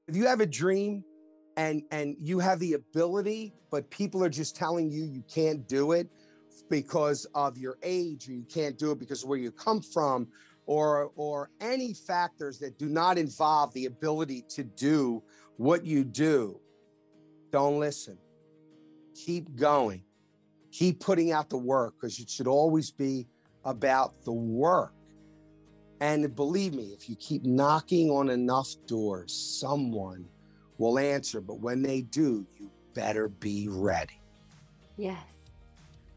If you have a dream and you have the ability, but people are just telling you you can't do it because of your age, or you can't do it because of where you come from, or any factors that do not involve the ability to do what you do, don't listen. Keep going. Keep putting out the work, because it should always be about the work. And believe me, if you keep knocking on enough doors, someone will answer. But when they do, you better be ready. Yes.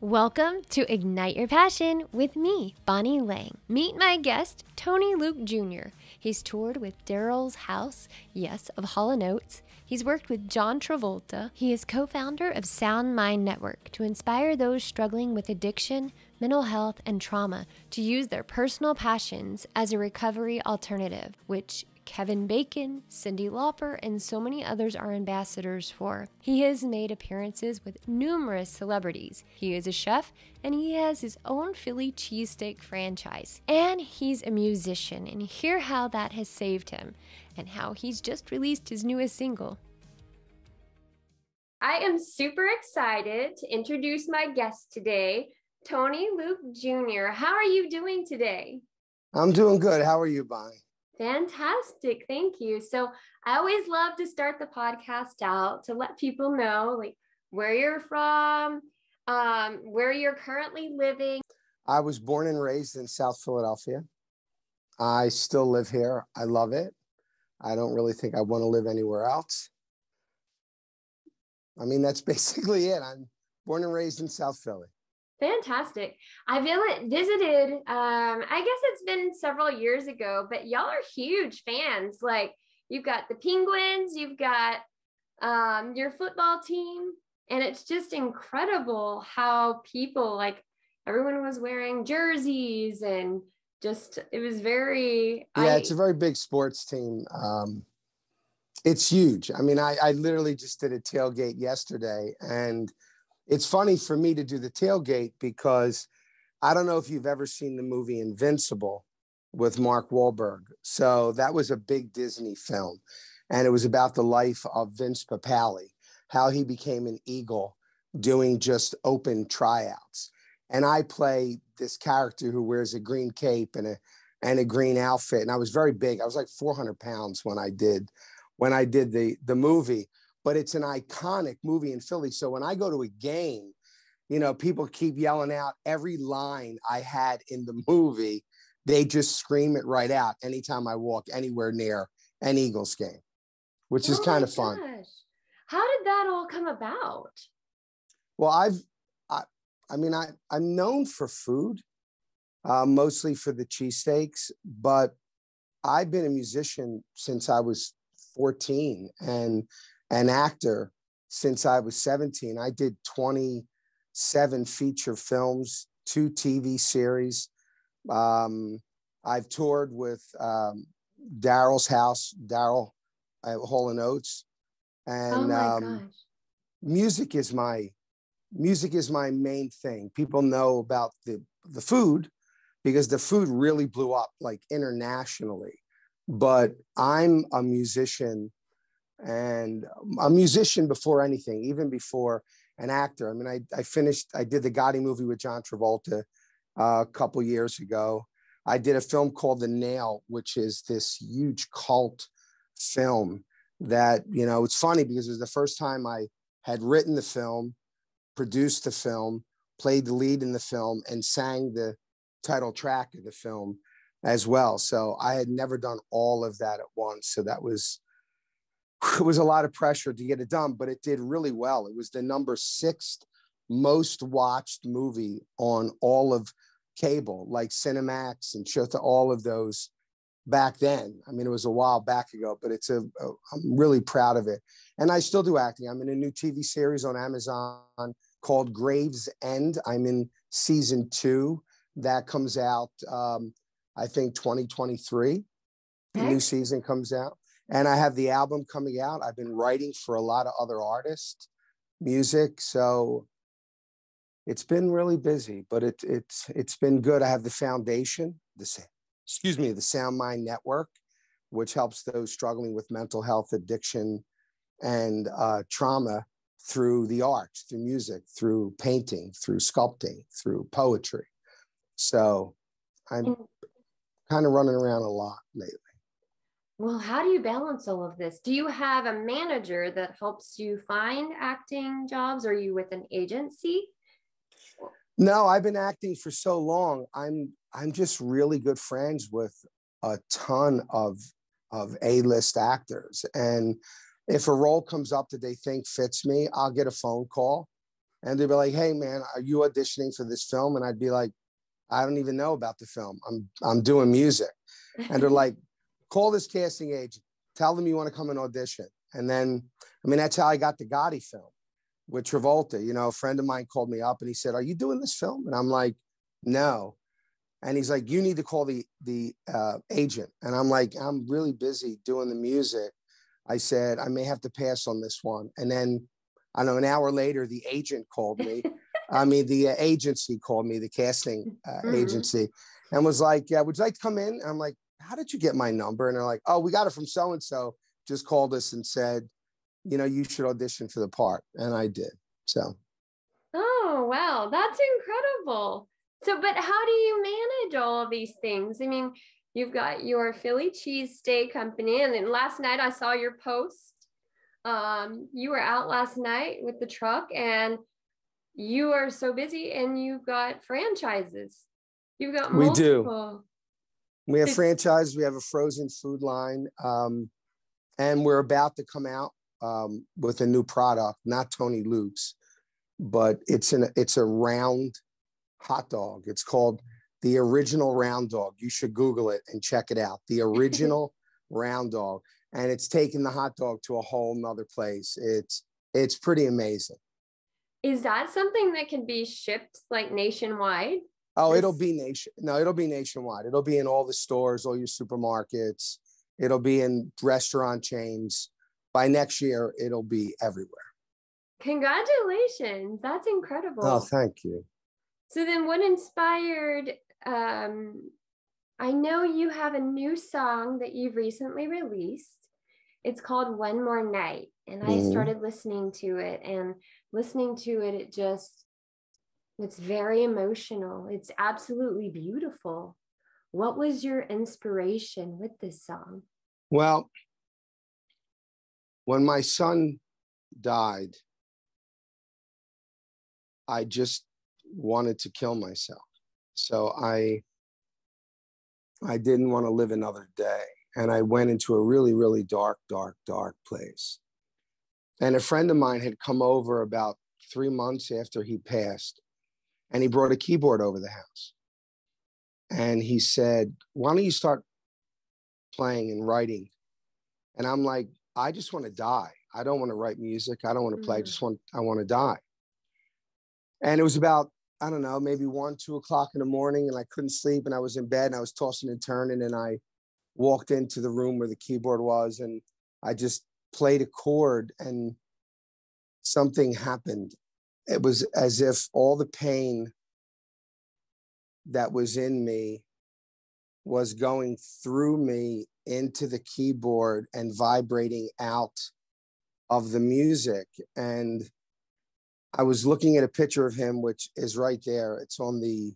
Welcome to Ignite Your Passion with me, Bonnie Lang. Meet my guest, Tony Luke Jr. He's toured with Darryl's House, yes, of Hall & Oates. He's worked with John Travolta. He is co-founder of Sound Mind Network to inspire those struggling with addiction, mental health, and trauma to use their personal passions as a recovery alternative, which Kevin Bacon, Cyndi Lauper, and so many others are ambassadors for. He has made appearances with numerous celebrities. He is a chef, and he has his own Philly cheesesteak franchise. And he's a musician, and hear how that has saved him, and how he's just released his newest single. I am super excited to introduce my guest today, Tony Luke Jr. How are you doing today? I'm doing good. How are you, Bonnie? Fantastic. Thank you. So I always love to start the podcast out to let people know like where you're from, where you're currently living. I was born and raised in South Philadelphia. I still live here. I love it. I don't really think I want to live anywhere else. I mean, that's basically it. I'm born and raised in South Philly. Fantastic. I visited, I guess it's been several years ago, but y'all are huge fans. Like you've got the Penguins, you've got your football team, and it's just incredible how people, like everyone was wearing jerseys and just, it was very... It's a very big sports team. It's huge. I mean, I literally just did a tailgate yesterday, and it's funny for me to do the tailgate because I don't know if you've ever seen the movie Invincible with Mark Wahlberg. So that was a big Disney film, and it was about the life of Vince Papale, how he became an Eagle doing just open tryouts. And I play this character who wears a green cape and a green outfit. And I was very big. I was like 400 pounds when I did the movie. But it's an iconic movie in Philly. So when I go to a game, you know, people keep yelling out every line I had in the movie. They just scream it right out anytime I walk anywhere near an Eagles game, which is kind of fun. How did that all come about? Well, I'm known for food, mostly for the cheesesteaks, but I've been a musician since I was 14 and an actor since I was 17. I did 27 feature films, 2 TV series. I've toured with Darryl's House, Darryl at Hall & Oates. And gosh. music is my main thing. People know about the food because the food really blew up like internationally. But I'm a musician, and a musician before anything, even before an actor. I mean, I did the Gotti movie with John Travolta a couple years ago. I did a film called The Nail, which is this huge cult film that, you know, it's funny because it was the first time I had written the film, produced the film, played the lead in the film, and sang the title track of the film as well. So I had never done all of that at once. So it was a lot of pressure to get it done, but it did really well. It was the number 6th most watched movie on all of cable, like Cinemax and Showtime, all of those back then. I mean, it was a while back ago, but I'm really proud of it. And I still do acting. I'm in a new TV series on Amazon called Graves End. I'm in season 2. That comes out, I think 2023. The new season comes out. And I have the album coming out. I've been writing for a lot of other artists, music. So it's been really busy, but it's been good. I have the foundation, the Sound Mind Network, which helps those struggling with mental health, addiction, and trauma through the arts, through music, through painting, through sculpting, through poetry. So I'm kind of running around a lot lately. Well, how do you balance all of this? Do you have a manager that helps you find acting jobs? Are you with an agency? No, I've been acting for so long. I'm just really good friends with a ton of A-list actors. And if a role comes up that they think fits me, I'll get a phone call and they'll be like, "Hey man, are you auditioning for this film?" And I'd be like, "I don't even know about the film. I'm doing music." And they're like, "Call this casting agent, tell them you want to come and audition." And then, I mean, that's how I got the Gotti film with Travolta. You know, a friend of mine called me up and he said, "Are you doing this film?" And I'm like, "No." And he's like, "You need to call the agent." And I'm like, "I'm really busy doing the music." I said, "I may have to pass on this one." And then, I don't know, an hour later, the agent called me. I mean, the agency called me, the casting agency, and was like, "Yeah, would you like to come in?" And I'm like, "How did you get my number?" And they're like, "Oh, we got it from so-and-so, just called us and said, you know, you should audition for the part." And I did. So. Oh, wow. That's incredible. So, but how do you manage all of these things? I mean, you've got your Philly cheesesteak company, and then last night I saw your post. You were out last night with the truck, and you are so busy, and you've got franchises. You've got We do. multiple. We have franchises. We have a frozen food line, and we're about to come out with a new product, not Tony Luke's, but it's a round hot dog. It's called the Original Round Dog. You should Google it and check it out. The Original Round Dog. And it's taken the hot dog to a whole nother place. It's pretty amazing. Is that something that can be shipped like nationwide? Oh, it'll be nationwide. It'll be in all the stores, all your supermarkets. It'll be in restaurant chains. By next year, it'll be everywhere. Congratulations. That's incredible. Oh, thank you. So then what inspired, I know you have a new song that you've recently released. It's called One More Night. And I started listening to it, it's very emotional. It's absolutely beautiful. What was your inspiration with this song? Well, when my son died, I just wanted to kill myself. So I didn't want to live another day. And I went into a really, really dark place. And a friend of mine had come over about 3 months after he passed, and he brought a keyboard over the house. And he said, "Why don't you start playing and writing?" And I'm like, "I just want to die. I don't want to write music. I don't want to play. I want to die." And it was about, I don't know, maybe 1, 2 o'clock in the morning, and I couldn't sleep, and I was in bed and I was tossing and turning, and I walked into the room where the keyboard was, and I just played a chord, and something happened. It was as if all the pain that was in me was going through me into the keyboard and vibrating out of the music. And I was looking at a picture of him, which is right there. It's on the,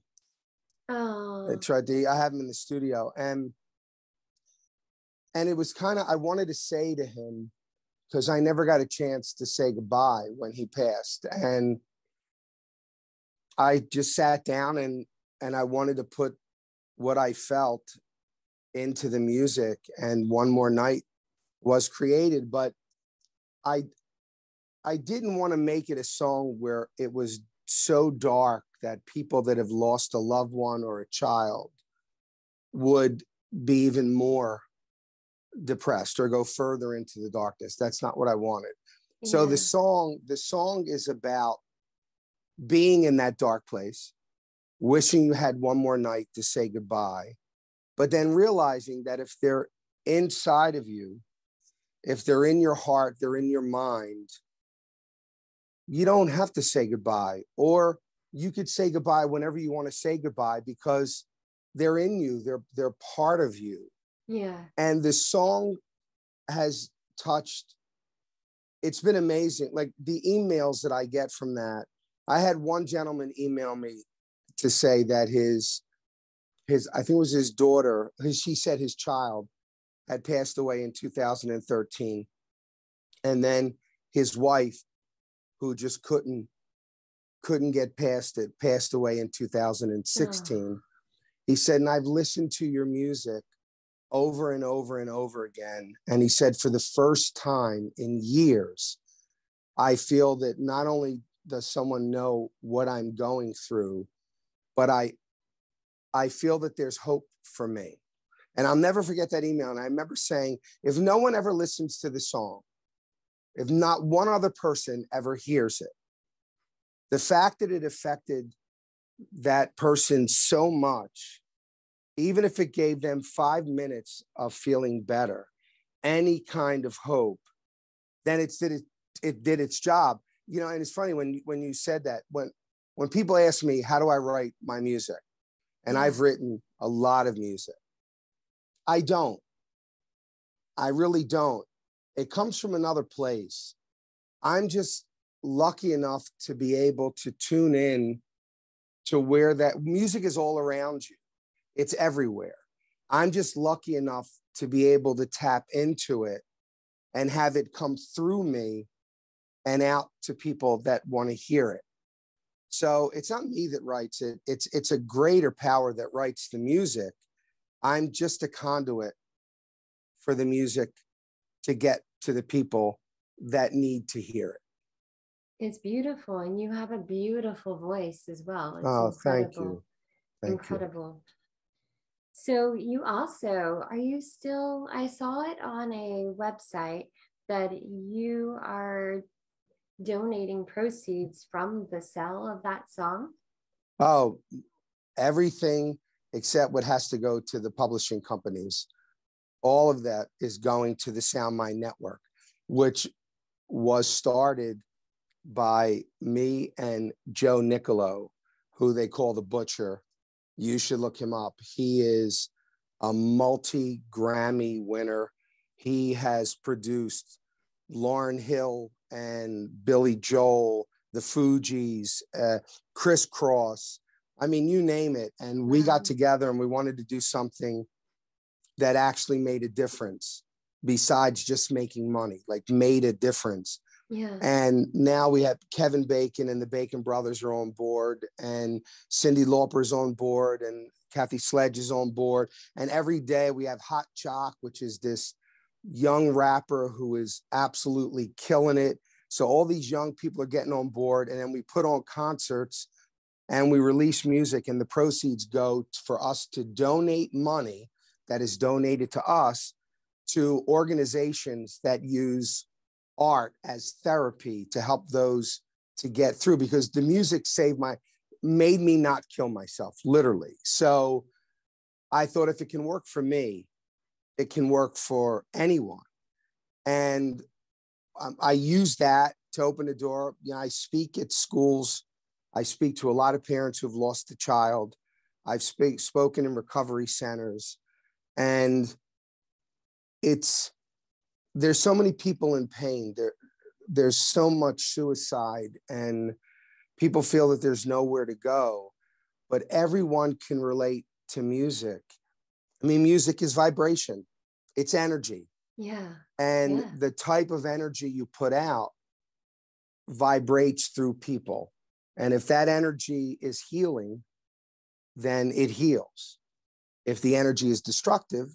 it's right there. I have him in the studio. And it was kind of, I wanted to say to him, because I never got a chance to say goodbye when he passed. And I just sat down and I wanted to put what I felt into the music, and One More Night was created. But I didn't want to make it a song where it was so dark that people that have lost a loved one or a child would be even more depressed or go further into the darkness. That's not what I wanted. Yeah. So the song is about being in that dark place, wishing you had one more night to say goodbye, but then realizing that if they're inside of you, if they're in your heart, they're in your mind, you don't have to say goodbye, or you could say goodbye whenever you want to say goodbye, because they're in you, they're part of you. Yeah. And the song has touched, it's been amazing. Like the emails that I get from that. I had one gentleman email me to say that I think it was his daughter, she said his child had passed away in 2013. And then his wife, who just couldn't get past it, passed away in 2016. Oh. He said, and I've listened to your music over and over and over again. And he said, for the first time in years, I feel that not only does someone know what I'm going through, but I feel that there's hope for me. And I'll never forget that email. And I remember saying, if no one ever listens to the song, if not one other person ever hears it, the fact that it affected that person so much, even if it gave them 5 minutes of feeling better, any kind of hope, then it did its job. You know, and it's funny when you said that, when people ask me, how do I write my music? And I've written a lot of music. I don't. I really don't. It comes from another place. I'm just lucky enough to be able to tune in to where that music is all around you. It's everywhere. I'm just lucky enough to be able to tap into it and have it come through me and out to people that want to hear it. So it's not me that writes it. It's a greater power that writes the music. I'm just a conduit for the music to get to the people that need to hear it. It's beautiful, and you have a beautiful voice as well. It's Oh, incredible. thank you. Thank incredible. You. So you also, are you still, I saw it on a website that you are donating proceeds from the sale of that song? Oh, everything except what has to go to the publishing companies. All of that is going to the Sound Mind Network, which was started by me and Joe Nicolo, who they call the Butcher. You should look him up. He is a multi-Grammy winner. He has produced Lauryn Hill and Billy Joel, the Fugees, Criss Cross. I mean, you name it. And we got together and we wanted to do something that actually made a difference besides just making money, like made a difference. Yeah. And now we have Kevin Bacon and the Bacon brothers are on board, and Cyndi Lauper's on board, and Kathy Sledge is on board. And every day we have Hot Chalk, which is this young rapper who is absolutely killing it. So all these young people are getting on board, and then we put on concerts and we release music, and the proceeds go for us to donate money that is donated to us to organizations that use art as therapy to help those to get through, because the music made me not kill myself, literally. So I thought, if it can work for me, it can work for anyone. And I use that to open the door. You know, I speak at schools. I speak to a lot of parents who've lost a child. I've spoken in recovery centers, and there's so many people in pain. There's so much suicide, and people feel that there's nowhere to go, but everyone can relate to music. I mean, music is vibration. It's energy. Yeah. And the type of energy you put out vibrates through people. And if that energy is healing, then it heals. If the energy is destructive,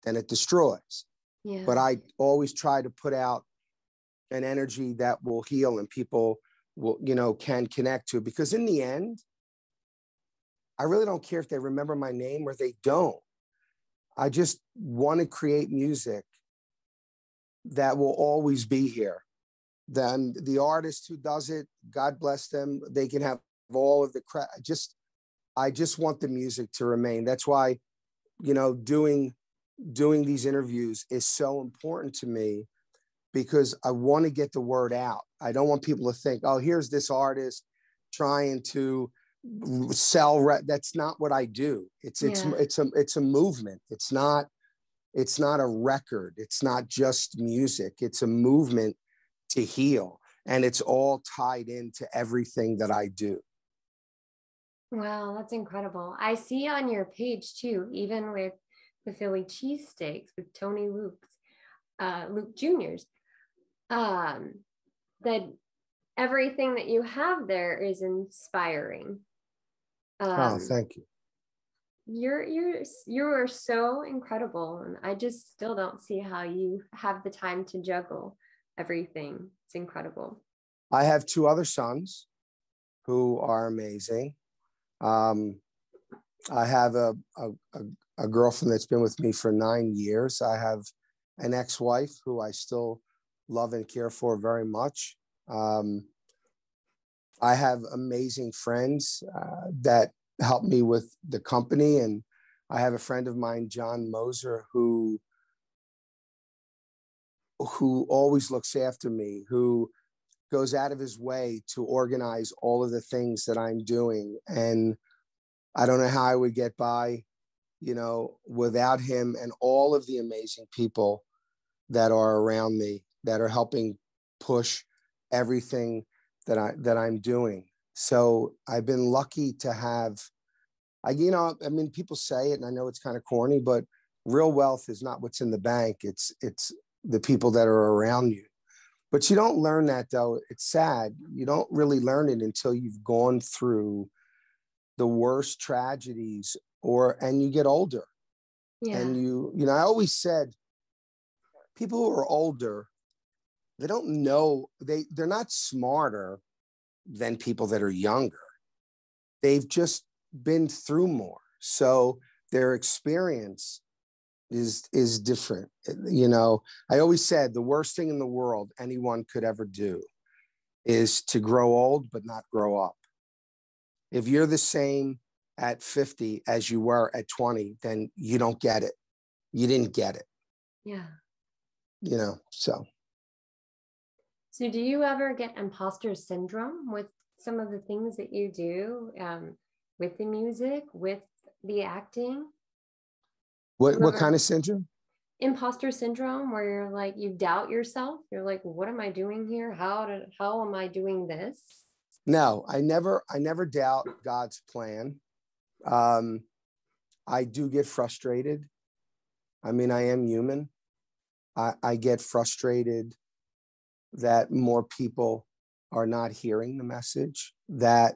then it destroys. Yeah. But I always try to put out an energy that will heal and people will, can connect to. Because in the end, I really don't care if they remember my name or they don't. I just want to create music that will always be here. Then the artist who does it, God bless them, they can have all of the credit. I just want the music to remain. That's why, doing these interviews is so important to me, because I want to get the word out. I don't want people to think, oh, here's this artist trying to sell. That's not what I do. It's a movement. It's not It's not a record. It's not just music. It's a movement to heal. And it's all tied into everything that I do. Wow, that's incredible. I see on your page too, even with the Philly cheesesteaks with Tony Luke Jr.'s, that everything that you have there is inspiring. Oh, thank you. You are so incredible, and I just still don't see how you have the time to juggle everything. It's incredible. I have two other sons who are amazing. I have a girlfriend that's been with me for 9 years. I have an ex-wife who I still love and care for very much. I have amazing friends that help me with the company. And I have a friend of mine, John Moser, who always looks after me, who goes out of his way to organize all of the things that I'm doing. And I don't know how I would get by, without him and all of the amazing people that are around me that are helping push everything that I'm doing. So I've been lucky to have, people say it, and I know it's kind of corny, but real wealth is not what's in the bank. It's the people that are around you. But you don't learn that, though. It's sad. You don't really learn it until you've gone through the worst tragedies and you get older. Yeah. And I always said, people who are older, they don't know, they're not smarter than people that are younger. They've just been through more. So their experience is different. I always said the worst thing in the world anyone could ever do is to grow old but not grow up. If you're the same at 50 as you were at 20, then you don't get it. You didn't get it. Yeah. So do you ever get imposter syndrome with some of the things that you do, with the music, with the acting? What kind of syndrome? Imposter syndrome, where you're like, you doubt yourself. You're like, what am I doing here? How am I doing this? No, I never doubt God's plan. I do get frustrated. I am human. I get frustrated that more people are not hearing the message, that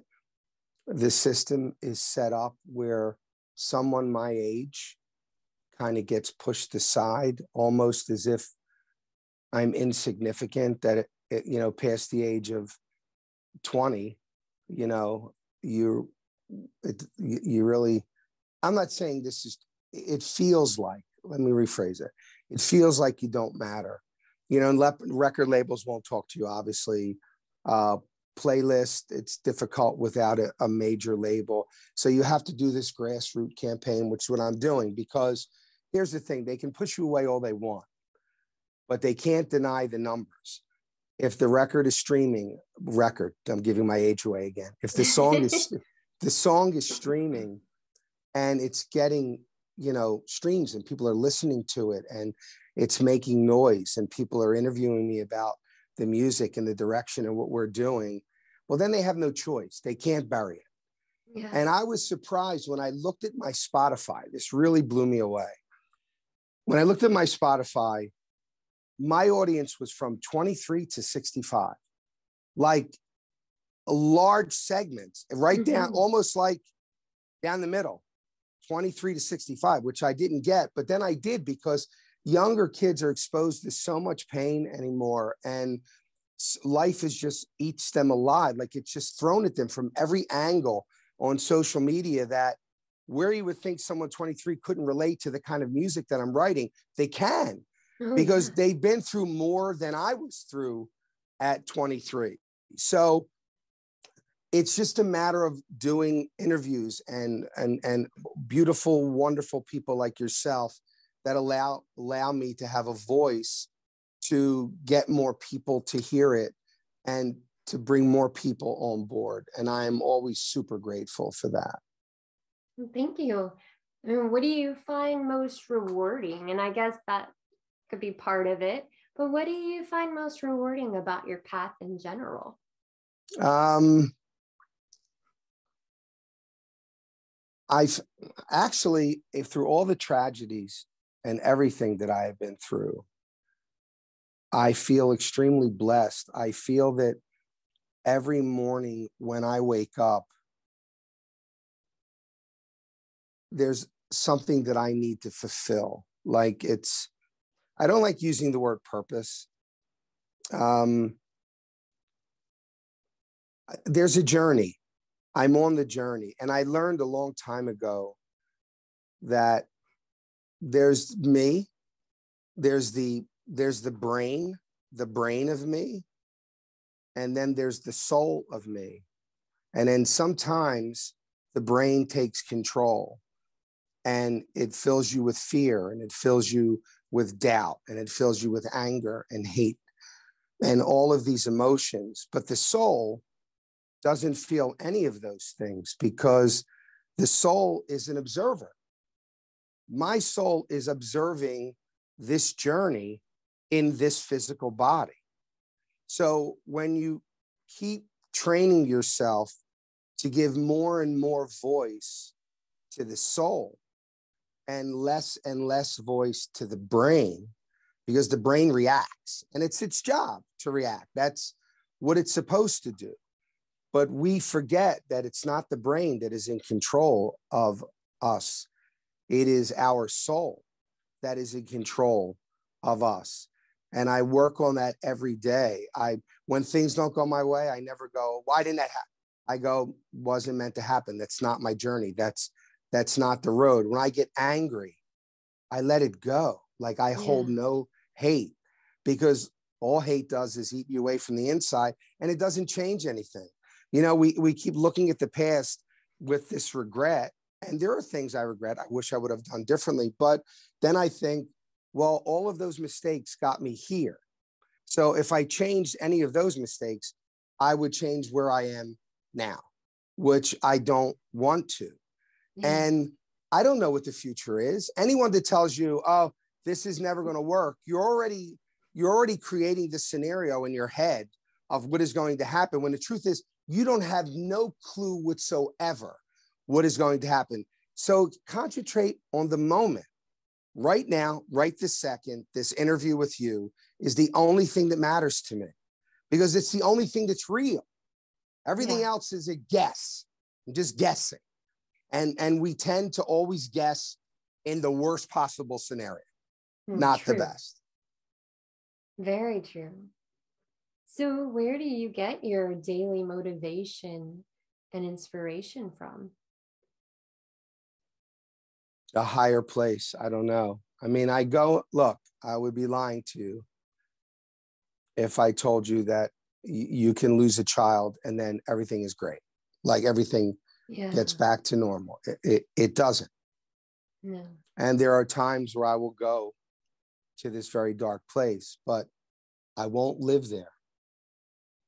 the system is set up where someone my age kind of gets pushed aside, almost as if I'm insignificant, that past the age of 20, you really, I'm not saying this is, it feels like, let me rephrase it. It feels like you don't matter. And record labels won't talk to you, obviously. Playlist, it's difficult without a major label. So you have to do this grassroots campaign, which is what I'm doing, because here's the thing, they can push you away all they want, but they can't deny the numbers. If the record is streaming, I'm giving my age away again. If the song is streaming and it's getting, streams and people are listening to it and it's making noise and people are interviewing me about the music and the direction and what we're doing, well, then they have no choice. They can't bury it. Yeah. And I was surprised when I looked at my Spotify. This really blew me away. When I looked at my Spotify, my audience was from 23 to 65, like a large segments, right down, almost like down the middle, 23 to 65, which I didn't get, but then I did, because younger kids are exposed to so much pain anymore, and life is just eats them alive. Like, it's just thrown at them from every angle on social media, that where you would think someone 23 couldn't relate to the kind of music that I'm writing, they can. Because they've been through more than I was through at 23. So it's just a matter of doing interviews and beautiful, wonderful people like yourself that allow me to have a voice to get more people to hear it and to bring more people on board. And I am always super grateful for that. Thank you. And what do you find most rewarding? And I guess that could be part of it, but what do you find most rewarding about your path in general? Um, I've actually, if through all the tragedies and everything that I have been through, I feel extremely blessed. I feel that every morning when I wake up, there's something that I need to fulfill. Like I don't like using the word purpose. Um, there's a journey. I'm on the journey. And I learned a long time ago that there's me, there's the brain of me, and then there's the soul of me. And then sometimes the brain takes control and it fills you with fear and it fills you with doubt and it fills you with anger and hate and all of these emotions. But the soul doesn't feel any of those things because the soul is an observer. My soul is observing this journey in this physical body. So when you keep training yourself to give more and more voice to the soul and less voice to the brain, because the brain reacts and it's its job to react. That's what it's supposed to do. But we forget that it's not the brain that is in control of us. It is our soul that is in control of us. And I work on that every day. When things don't go my way, I never go, why didn't that happen? I go, wasn't meant to happen. That's not my journey. That's not the road. When I get angry, I let it go. Like I hold no hate, because all hate does is eat you away from the inside, and it doesn't change anything. You know, we keep looking at the past with this regret, and there are things I regret. I wish I would have done differently. But then I think, well, all of those mistakes got me here. So if I changed any of those mistakes, I would change where I am now, which I don't want to. And I don't know what the future is. Anyone that tells you, oh, this is never going to work, you're already creating the scenario in your head of what is going to happen, when the truth is you don't have no clue whatsoever what is going to happen. So concentrate on the moment. Right now, right this second, this interview with you is the only thing that matters to me, because it's the only thing that's real. Everything else is a guess. I'm just guessing. And we tend to always guess in the worst possible scenario, not the best. Very true. So where do you get your daily motivation and inspiration from? A higher place. I don't know. I mean, look, I would be lying to you if I told you that you can lose a child and then everything is great. Like everything gets back to normal. It doesn't. No. And there are times where I will go to this very dark place, but I won't live there.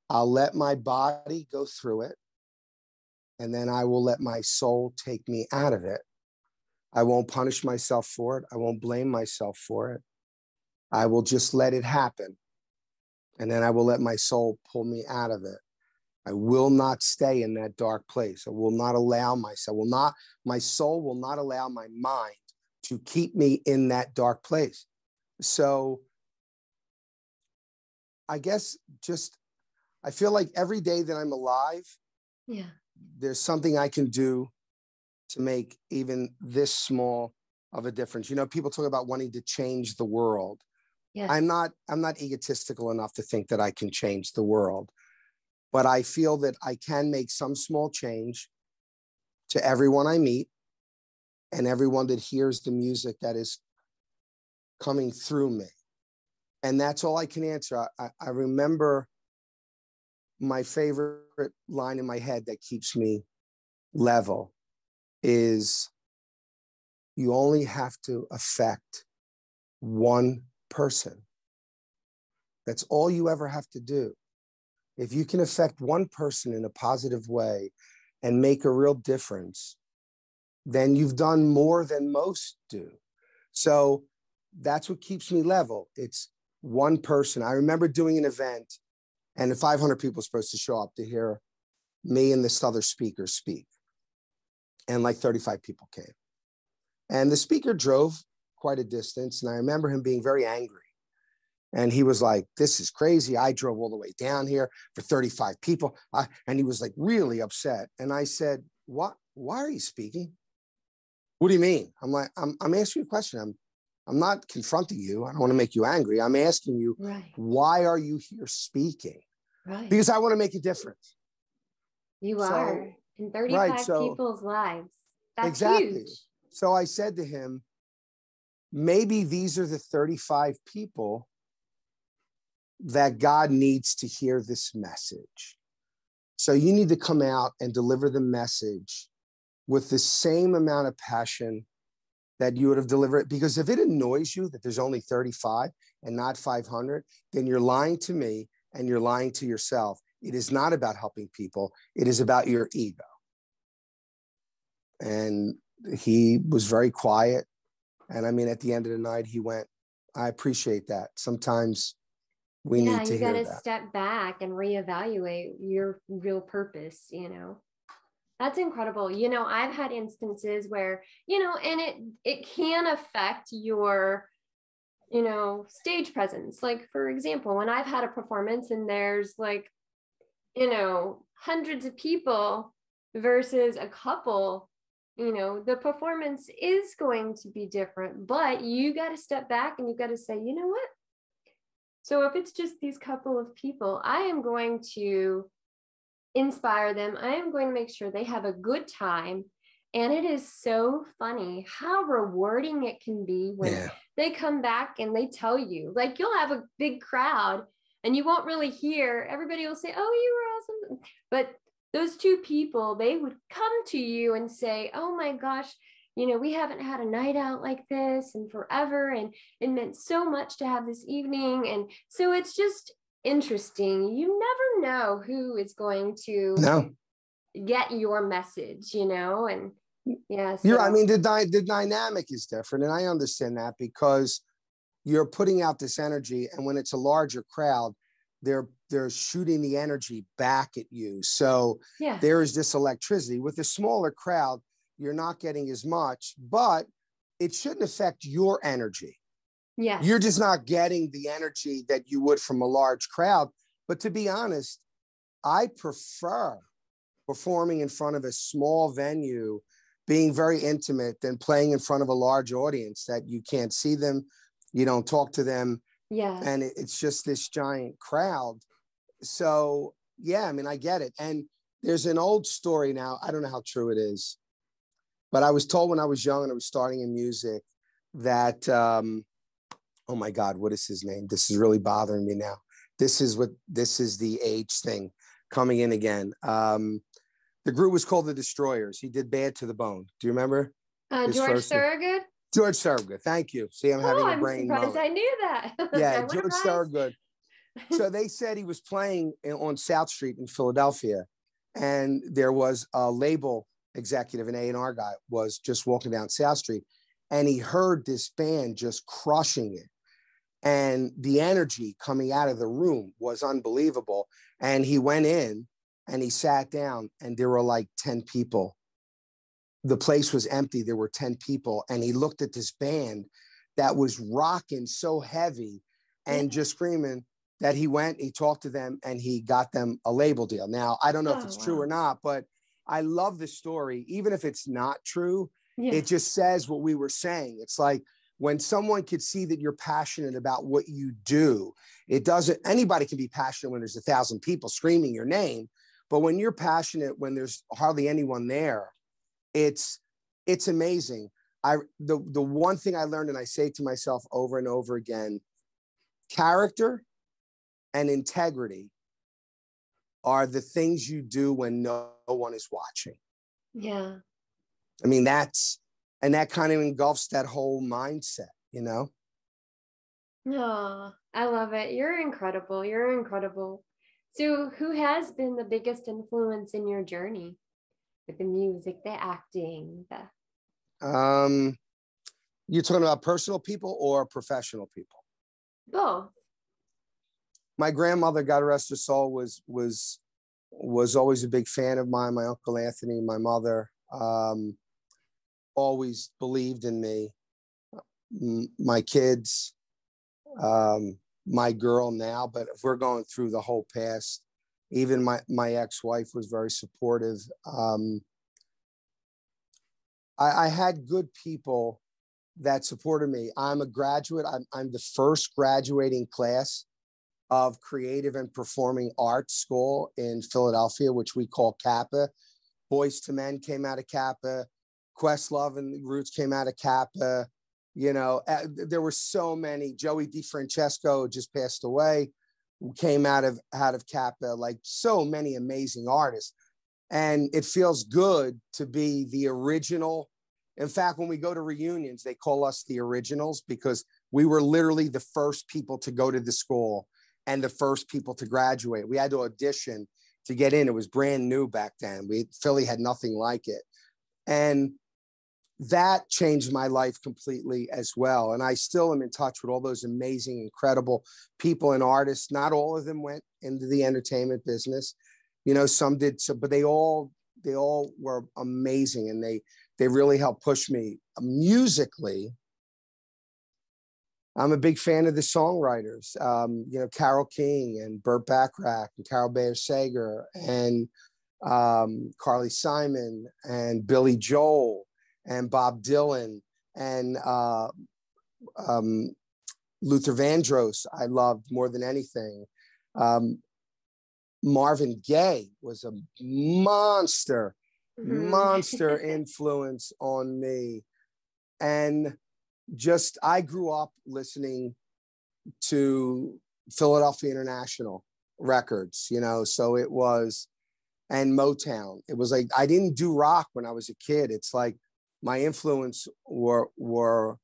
I'll let my body go through it, and then I will let my soul take me out of it. I won't punish myself for it. I won't blame myself for it. I will just let it happen. And then I will let my soul pull me out of it. I will not stay in that dark place. I will not allow myself, my soul will not allow my mind to keep me in that dark place. So I guess I feel like every day that I'm alive, there's something I can do to make even this small of a difference. You know, people talk about wanting to change the world. Yes. I'm not egotistical enough to think that I can change the world, but I feel that I can make some small change to everyone I meet and everyone that hears the music that is coming through me. And that's all I can answer. I remember my favorite line in my head that keeps me level is, you only have to affect one person. That's all you ever have to do. If you can affect one person in a positive way and make a real difference, then you've done more than most do. So that's what keeps me level. It's one person. I remember doing an event and 500 people were supposed to show up to hear me and this other speaker speak. And like 35 people came. And the speaker drove quite a distance. And I remember him being very angry. And he was like, this is crazy. I drove all the way down here for 35 people. And he was like really upset. And I said, what? Why are you speaking? What do you mean? I'm like, I'm asking you a question. I'm not confronting you. I don't want to make you angry. I'm asking you, Right. Why are you here speaking? Right. Because I want to make a difference. You are in 35 people's lives. That's exactly. huge. So I said to him, maybe these are the 35 people that God needs to hear this message. So you need to come out and deliver the message with the same amount of passion that you would have delivered. Because if it annoys you that there's only 35 and not 500, then you're lying to me and you're lying to yourself. It is not about helping people. It is about your ego. And he was very quiet. And I mean, at the end of the night, he went, I appreciate that. Sometimes we need to hear that. You got to step back and reevaluate your real purpose, That's incredible. I've had instances where, and it can affect your, stage presence. Like, for example, when I've had a performance and there's like, hundreds of people versus a couple, the performance is going to be different, but you got to step back and you got to say, you know what? So if it's just these couple of people, I am going to inspire them. I am going to make sure they have a good time. And it is so funny how rewarding it can be when they come back and they tell you, like, you'll have a big crowd and you won't really hear. Everybody will say, oh, you were awesome. But those two people, they would come to you and say, oh my gosh, we haven't had a night out like this in forever. And it meant so much to have this evening. And so it's just interesting. You never know who is going to get your message, and yeah. So. I mean, the dynamic is different. And I understand that because you're putting out this energy. And when it's a larger crowd, they're shooting the energy back at you. So there is this electricity. With a smaller crowd, you're not getting as much, but it shouldn't affect your energy. Yeah. You're just not getting the energy that you would from a large crowd. But to be honest, I prefer performing in front of a small venue, being very intimate, than playing in front of a large audience that you can't see them, you don't talk to them. Yeah. And it's just this giant crowd. So, I mean, I get it. And there's an old story now. I don't know how true it is, but I was told when I was young and I was starting in music that, oh my God, what is his name? This is really bothering me now. This is the age thing coming in again. The group was called The Destroyers. He did Bad to the Bone. Do you remember? George Thorogood? George Thorogood. Thank you. See, I'm having a brain I'm surprised moment. I knew that. Yeah, George Thorogood. So they said he was playing on South Street in Philadelphia, and there was a label executive, an A&R guy, was just walking down South Street, and he heard this band just crushing it. And the energy coming out of the room was unbelievable. And he went in and he sat down, and there were like 10 people. The place was empty. There were 10 people. And he looked at this band that was rocking so heavy and just screaming that he went, he talked to them, and he got them a label deal. Now, I don't know if it's true or not, but I love the story. Even if it's not true, it just says what we were saying. It's like, when someone could see that you're passionate about what you do, anybody can be passionate when there's 1,000 people screaming your name. But when you're passionate, when there's hardly anyone there, it's amazing. The one thing I learned, and I say to myself over and over again, character and integrity are the things you do when no one is watching. Yeah. I mean, and that kind of engulfs that whole mindset, No, I love it. You're incredible. You're incredible. So who has been the biggest influence in your journey with the music, the acting, Um, you're talking about personal people or professional people? Both. My grandmother, God rest her soul, was always a big fan of mine. My Uncle Anthony, my mother, always believed in me. My kids, my girl now, but if we're going through the whole past, even my ex-wife was very supportive. I had good people that supported me. I'm a graduate. I'm the first graduating class of creative and performing arts school in Philadelphia, which we call Kappa. Boys to Men came out of Kappa. Questlove and the Roots came out of Kappa. You know, there were so many. Joey DeFrancesco just passed away, came out of Kappa. Like so many amazing artists, and it feels good to be the original. In fact, when we go to reunions, they call us the originals because we were literally the first people to go to the school and the first people to graduate. We had to audition to get in. It was brand new back then. Philly had nothing like it, and that changed my life completely as well. And I still am in touch with all those amazing, incredible people and artists. Not all of them went into the entertainment business. You know, some did, so, but they all were amazing. And they really helped push me musically. I'm a big fan of the songwriters, you know, Carole King and Burt Bacharach and Carol Bayer Sager and Carly Simon and Billy Joel and Bob Dylan and Luther Vandross, I loved more than anything. Marvin Gaye was a monster influence on me. And just, I grew up listening to Philadelphia International records, you know, so it was, and Motown. It was like, I didn't do rock when I was a kid. It's like, my influence were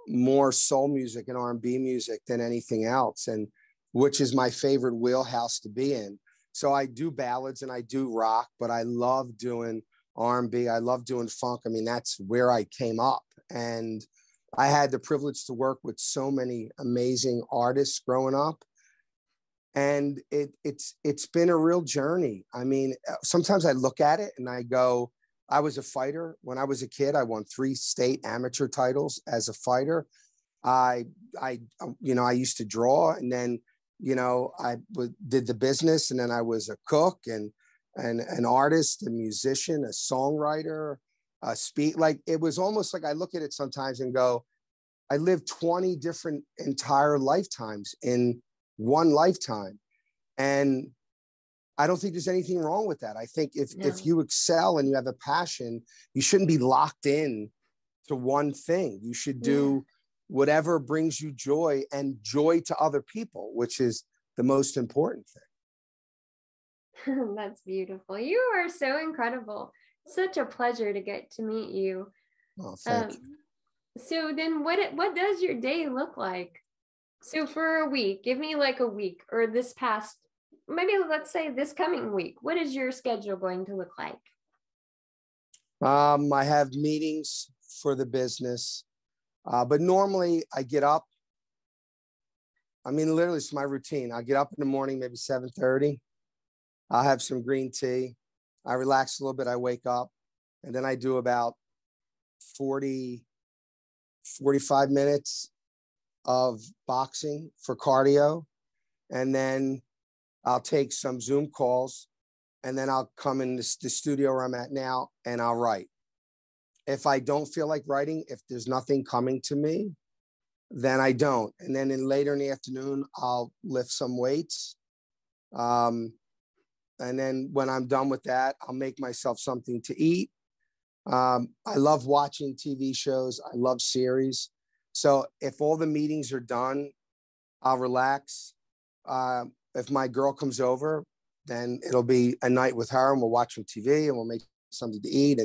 more soul music and R&B music than anything else, and which is my favorite wheelhouse to be in. So I do ballads and I do rock, but I love doing R&B. I love doing funk. I mean, that's where I came up, and I had the privilege to work with so many amazing artists growing up, and it's been a real journey. I mean, sometimes I look at it and I go, I was a fighter. When I was a kid, I won 3 state amateur titles as a fighter. I used to draw, and then, you know, did the business, and then I was a cook and an artist, a musician, a songwriter, like, it was almost like I look at it sometimes and go, I lived 20 different entire lifetimes in one lifetime. And I don't think there's anything wrong with that. I think if you excel and you have a passion, you shouldn't be locked in to one thing. You should do whatever brings you joy and joy to other people, which is the most important thing. That's beautiful. You are so incredible. Such a pleasure to get to meet you. Oh, thank you. So then what does your day look like? So for a week, give me like a week, or this past, maybe let's say this coming week. What is your schedule going to look like? I have meetings for the business, but normally I get up. I mean, literally, it's my routine. I get up in the morning, maybe 7:30. I'll have some green tea. I relax a little bit. I wake up, and then I do about 45 minutes of boxing for cardio. And then I'll take some Zoom calls, and then I'll come in the studio where I'm at now, and I'll write. If I don't feel like writing, if there's nothing coming to me, then I don't. And then later in the afternoon, I'll lift some weights. And then when I'm done with that, I'll make myself something to eat. I love watching TV shows. I love series. So if all the meetings are done, I'll relax. If my girl comes over, then it'll be a night with her, and we'll watch some TV and we'll make something to eat.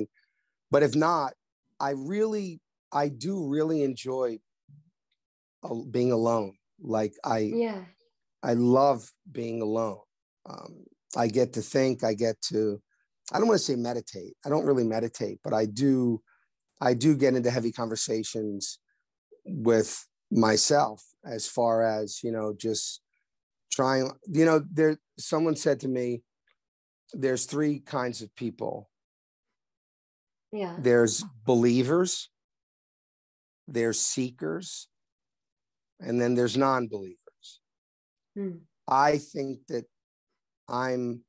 But if not, I do really enjoy being alone. Like I love being alone. I get to think, I don't want to say meditate. I don't really meditate, but I do I do get into heavy conversations with myself as far as, just trying, someone said to me, there's three kinds of people. Yeah. There's believers, there's seekers, and then there's non-believers. I think that I'm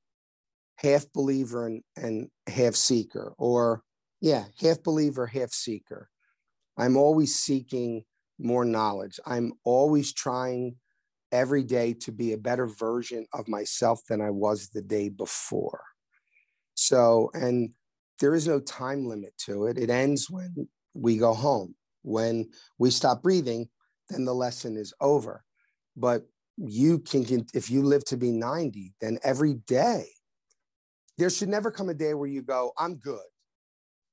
half believer and half seeker, or half believer, half seeker. I'm always seeking more knowledge. I'm always trying every day to be a better version of myself than I was the day before. So, and there is no time limit to it. It ends when we go home. When we stop breathing, then the lesson is over. But you can, if you live to be 90, then every day, there should never come a day where you go, I'm good.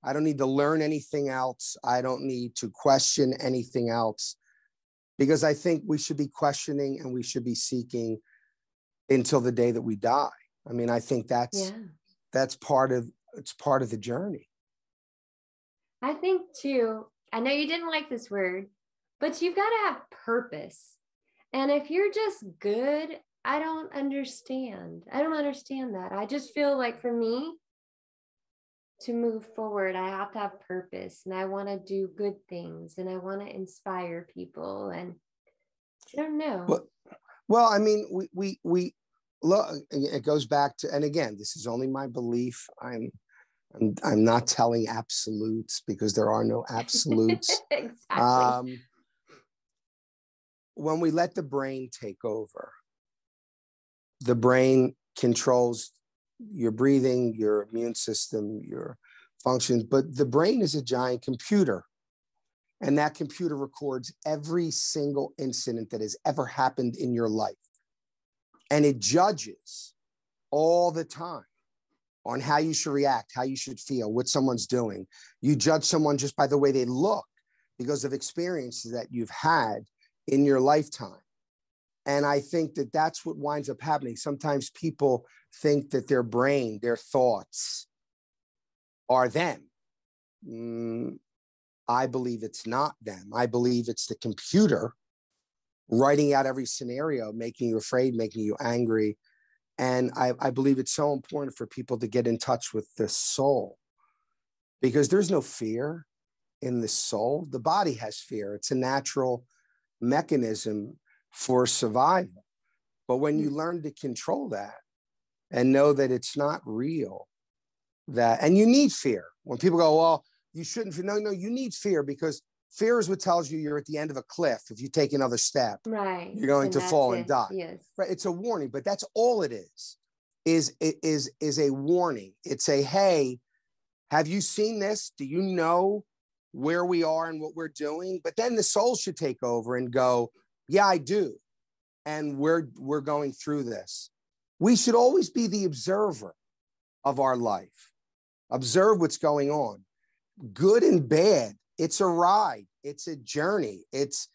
I don't need to learn anything else. I don't need to question anything else, because I think we should be questioning and we should be seeking until the day that we die. I mean, I think that's part of the journey. I think too, I know you didn't like this word, but you've got to have purpose. And if you're just good, I don't understand that. I just feel like for me to move forward, I have to have purpose, and I want to do good things, and I want to inspire people. And I don't know. Well, I mean, we look, it goes back to, and again, this is only my belief. I'm not telling absolutes, because there are no absolutes. Exactly. When we let the brain take over, the brain controls your breathing, your immune system, your functions, but the brain is a giant computer. And that computer records every single incident that has ever happened in your life. And it judges all the time on how you should react, how you should feel, what someone's doing. You judge someone just by the way they look, because of experiences that you've had in your lifetime. And I think that that's what winds up happening. Sometimes people think that their brain, their thoughts are them. I believe it's not them. I believe it's the computer writing out every scenario, making you afraid, making you angry. And I believe it's so important for people to get in touch with the soul, because there's no fear in the soul. The body has fear. It's a natural mechanism for survival. But when you learn to control that and know that it's not real, and you need fear. When people go, well, you shouldn't, no, you need fear, because fear is what tells you you're at the end of a cliff. If you take another step, right, you're going to fall and die. Yes. Right. It's a warning, but that's all it is a warning. It's a, hey, have you seen this? Do you know where we are and what we're doing? But then the soul should take over and go, yeah, I do. And we're going through this. We should always be the observer of our life. Observe what's going on. Good and bad. It's a ride. It's a journey. It's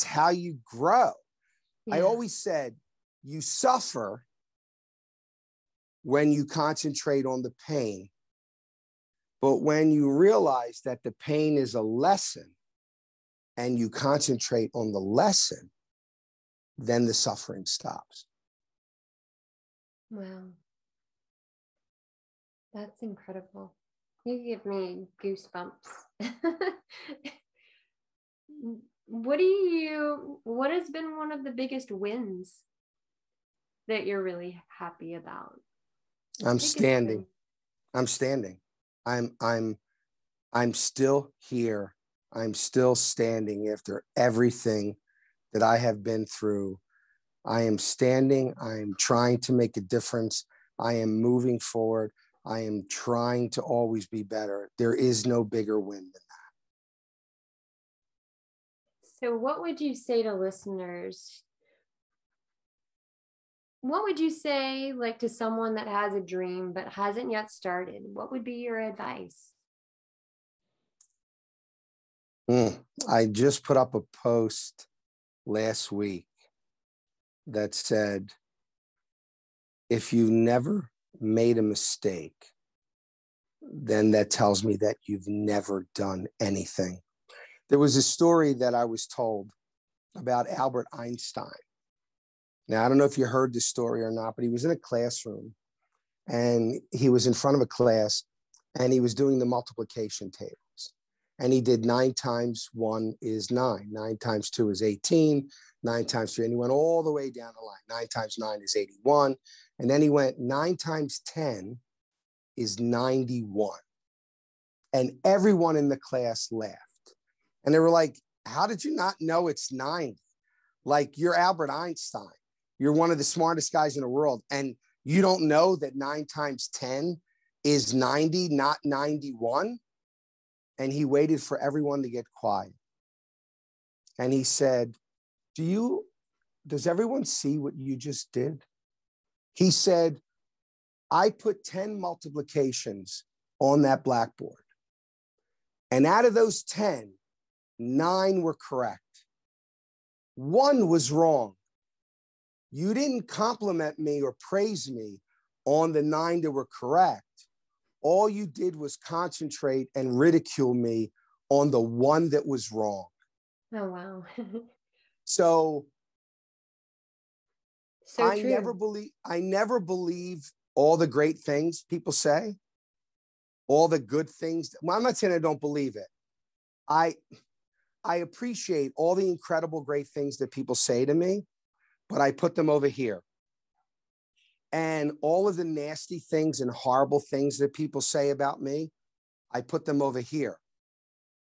how you grow. Yeah. I always said you suffer when you concentrate on the pain. But when you realize that the pain is a lesson and you concentrate on the lesson, then the suffering stops. Wow. That's incredible. You give me goosebumps. What has been one of the biggest wins that you're really happy about? I'm standing. I'm still here. I'm still standing after everything that I have been through. I am standing. I am trying to make a difference. I am moving forward. I am trying to always be better. There is no bigger win than that. So what would you say to listeners? What would you say, like, to someone that has a dream but hasn't yet started? What would be your advice? I just put up a post last week that said, if you never made a mistake, then that tells me that you've never done anything. There was a story that I was told about Albert Einstein. Now, I don't know if you heard this story or not, but he was in a classroom and he was in front of a class and he was doing the multiplication tables. And he did 9 times 1 is 9, 9 times 2 is 18, 9 times 3, and he went all the way down the line. 9 times 9 is 81. And then he went 9 times 10 is 91. And everyone in the class laughed. And they were like, how did you not know it's 90? Like, you're Albert Einstein. You're one of the smartest guys in the world. And you don't know that 9 times 10 is 90, not 91? And he waited for everyone to get quiet. And he said, does everyone see what you just did? He said, I put 10 multiplications on that blackboard. And out of those 10, 9 were correct. 1 was wrong. You didn't compliment me or praise me on the 9 that were correct. All you did was concentrate and ridicule me on the 1 that was wrong. Oh, wow. So I true. never believe all the great things people say, all the good things. Well, I'm not saying I don't believe it. I appreciate all the incredible, great things that people say to me, but I put them over here. And all of the nasty things and horrible things that people say about me, I put them over here.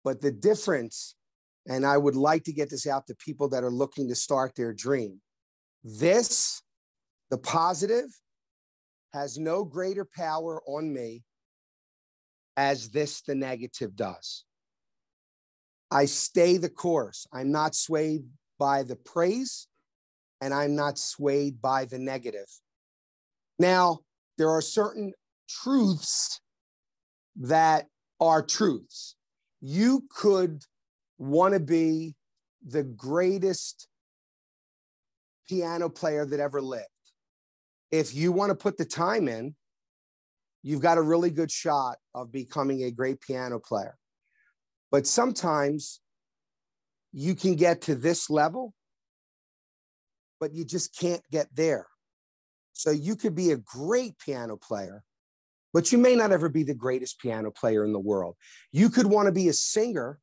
But the difference, and I would like to get this out to people that are looking to start their dream, this, the positive, has no greater power on me as this, the negative, does. I stay the course. I'm not swayed by the praise, and I'm not swayed by the negative. Now, there are certain truths that are truths. You could want to be the greatest piano player that ever lived. If you want to put the time in, you've got a really good shot of becoming a great piano player. But sometimes you can get to this level, but you just can't get there. So you could be a great piano player, but you may not ever be the greatest piano player in the world. You could want to be a singer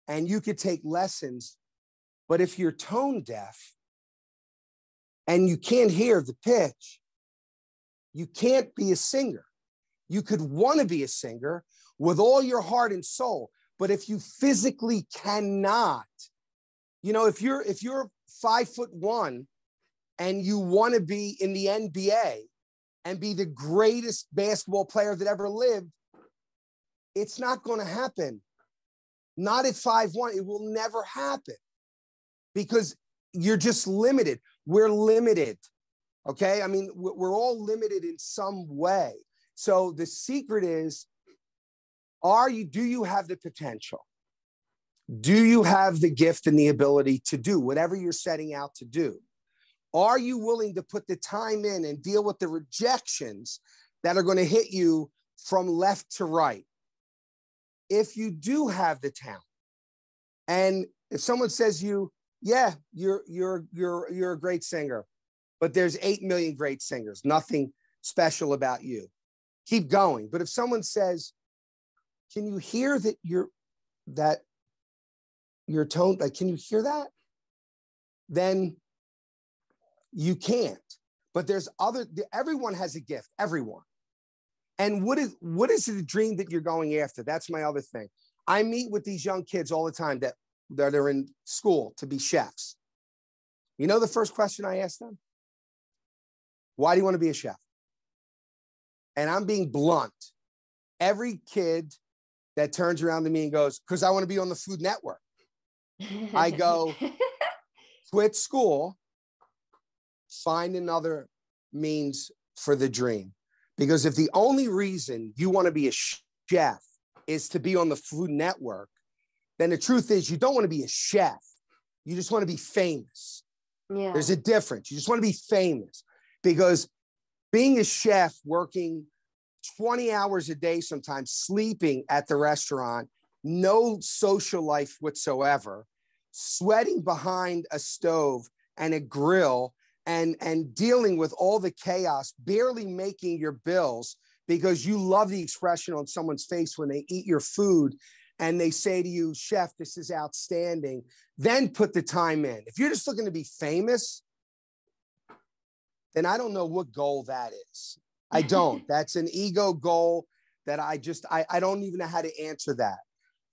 and you could take lessons, but if you're tone deaf and you can't hear the pitch, you can't be a singer. You could want to be a singer with all your heart and soul, but if you physically cannot, if you're 5'1" and you want to be in the NBA and be the greatest basketball player that ever lived, it's not going to happen. Not at 5'1". It will never happen because you're just limited. We're limited. Okay. I mean, we're all limited in some way. So the secret is, do you have the potential? Do you have the gift and the ability to do whatever you're setting out to do? Are you willing to put the time in and deal with the rejections that are going to hit you from left to right? If you do have the talent, and if someone says you're a great singer, but there's 8 million great singers, nothing special about you, keep going. But if someone says, can you hear that your tone, like, can you hear that? Then you can't. But everyone has a gift, everyone. And what is the dream that you're going after? That's my other thing. I meet with these young kids all the time that are in school to be chefs. You know the first question I ask them? Why do you want to be a chef? And I'm being blunt. Every kid that turns around to me and goes, because I want to be on the Food Network. I go, quit school, find another means for the dream. Because if the only reason you want to be a chef is to be on the Food Network, then the truth is you don't want to be a chef. You just want to be famous. Yeah. There's a difference. You just want to be famous. Because being a chef, working 20 hours a day, sometimes sleeping at the restaurant, no social life whatsoever, sweating behind a stove and a grill, and dealing with all the chaos, barely making your bills because you love the expression on someone's face when they eat your food and they say to you, chef, this is outstanding. Then put the time in. If you're just looking to be famous, then I don't know what goal that is. I don't. That's an ego goal that I don't even know how to answer that.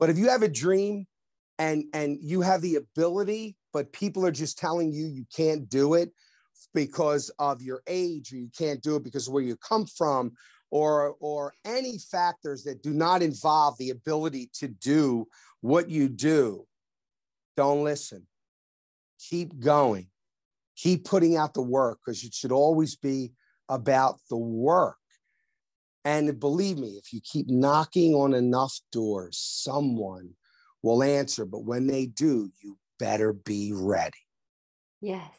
But if you have a dream and you have the ability, but people are just telling you you can't do it because of your age, or you can't do it because of where you come from, or any factors that do not involve the ability to do what you do, don't listen. Keep going. Keep putting out the work, because it should always be about the work. And believe me, if you keep knocking on enough doors, someone will answer. But when they do, you better be ready. Yes.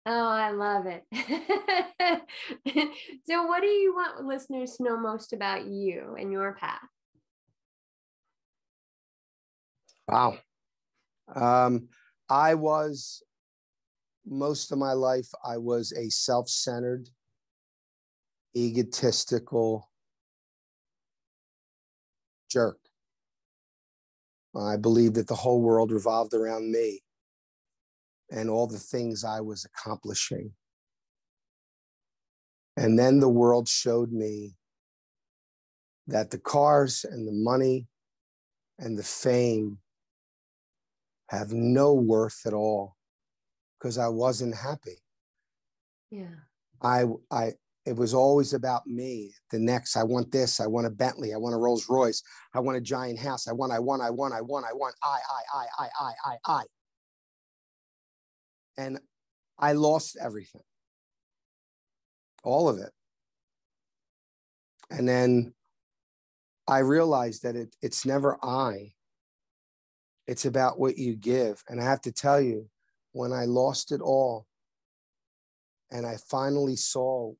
Oh, I love it. So what do you want listeners to know most about you and your path? Wow. Most of my life, I was a self-centered, egotistical jerk. I believed that the whole world revolved around me and all the things I was accomplishing. And then the world showed me that the cars and the money and the fame have no worth at all, because I wasn't happy. Yeah. It was always about me. The next, I want this, I want a Bentley, I want a Rolls Royce, I want a giant house, I want. And I lost everything, all of it. And then I realized that it's never I, it's about what you give. And I have to tell you, when I lost it all and I finally saw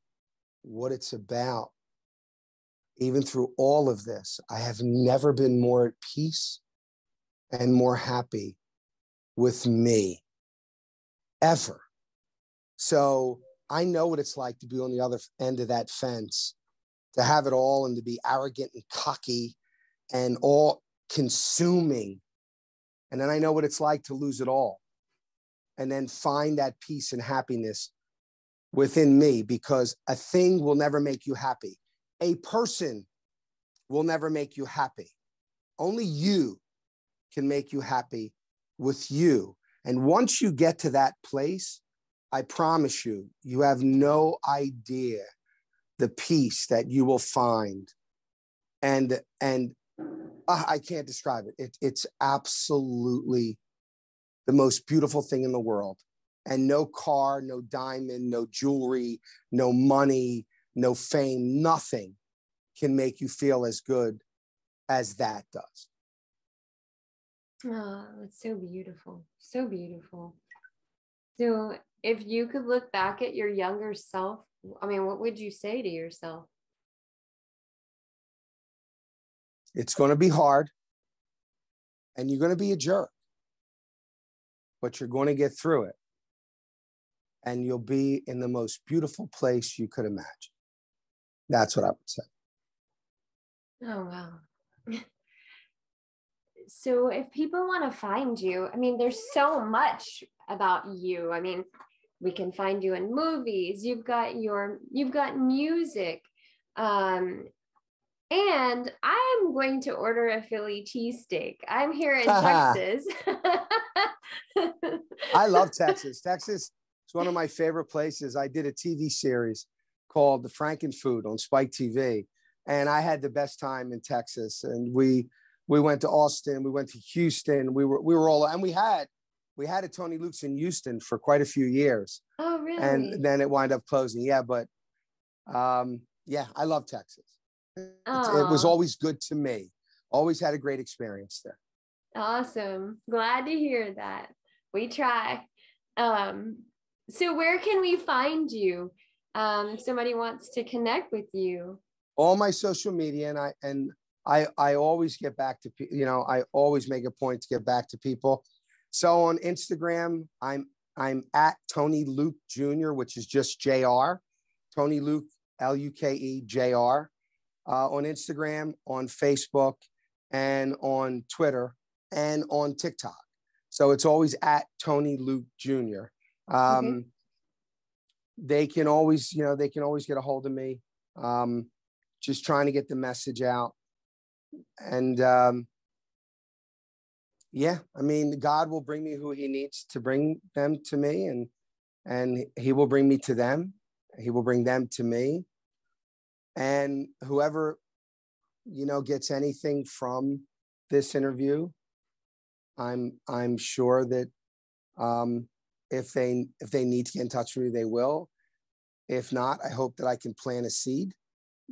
what it's about, even through all of this, I have never been more at peace and more happy with me, ever. So I know what it's like to be on the other end of that fence, to have it all and to be arrogant and cocky and all consuming. And then I know what it's like to lose it all and then find that peace and happiness within me, because a thing will never make you happy. A person will never make you happy. Only you can make you happy with you. And once you get to that place, I promise you, you have no idea the peace that you will find. And I can't describe it. It's absolutely the most beautiful thing in the world. And no car, no diamond, no jewelry, no money, no fame, nothing can make you feel as good as that does. Oh, that's so beautiful. So beautiful. So if you could look back at your younger self, I mean, what would you say to yourself? It's going to be hard and you're going to be a jerk, but you're going to get through it. And you'll be in the most beautiful place you could imagine. That's what I would say. Oh, wow. So if people want to find you, I mean, there's so much about you. I mean, we can find you in movies. You've got music. And I'm going to order a Philly cheesesteak. I'm here in Texas. I love Texas. Texas is one of my favorite places. I did a TV series called The Frankenfood on Spike TV. And I had the best time in Texas. And we went to Austin, we went to Houston. We were all, and we had a Tony Luke's in Houston for quite a few years. Oh, really? And then it wound up closing. Yeah, but yeah, I love Texas. It was always good to me. Always had a great experience there. Awesome. Glad to hear that. We try. So where can we find you? somebody wants to connect with you? All my social media, and I always get back to I always make a point to get back to people. So on Instagram, I'm at Tony Luke Jr., which is just JR. Tony Luke, Luke Jr. On Instagram, on Facebook, and on Twitter, and on TikTok. So it's always at Tony Luke Jr. Okay. They can always get a hold of me. Just trying to get the message out. And yeah, I mean, God will bring me who he needs to bring them to me, and he will bring me to them. He will bring them to me. And whoever, gets anything from this interview, I'm sure that if they need to get in touch with me, they will. If not, I hope that I can plant a seed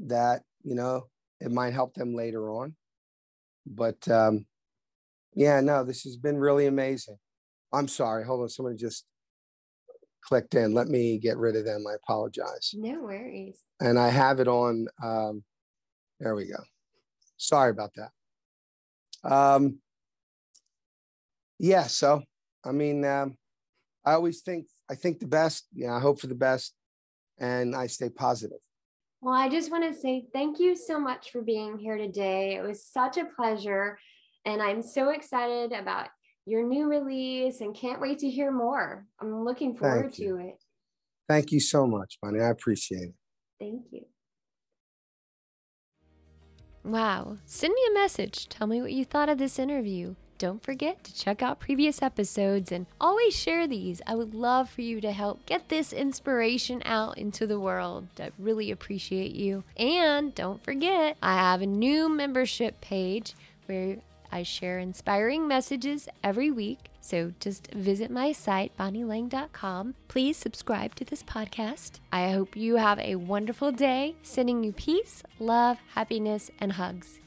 that, it might help them later on. But yeah, no, this has been really amazing. I'm sorry. Hold on. Somebody just clicked in. Let me get rid of them. I apologize. No worries. And I have it on. There we go. Sorry about that. Yeah. So, I mean, I think the best. I hope for the best, and I stay positive. Well, I just want to say thank you so much for being here today. It was such a pleasure. And I'm so excited about your new release and can't wait to hear more. I'm looking forward to it. Thank you so much, Bonnie. I appreciate it. Thank you. Wow. Send me a message. Tell me what you thought of this interview. Don't forget to check out previous episodes and always share these. I would love for you to help get this inspiration out into the world. I really appreciate you. And don't forget, I have a new membership page where I share inspiring messages every week. So just visit my site, bonnielang.com. Please subscribe to this podcast. I hope you have a wonderful day. Sending you peace, love, happiness, and hugs.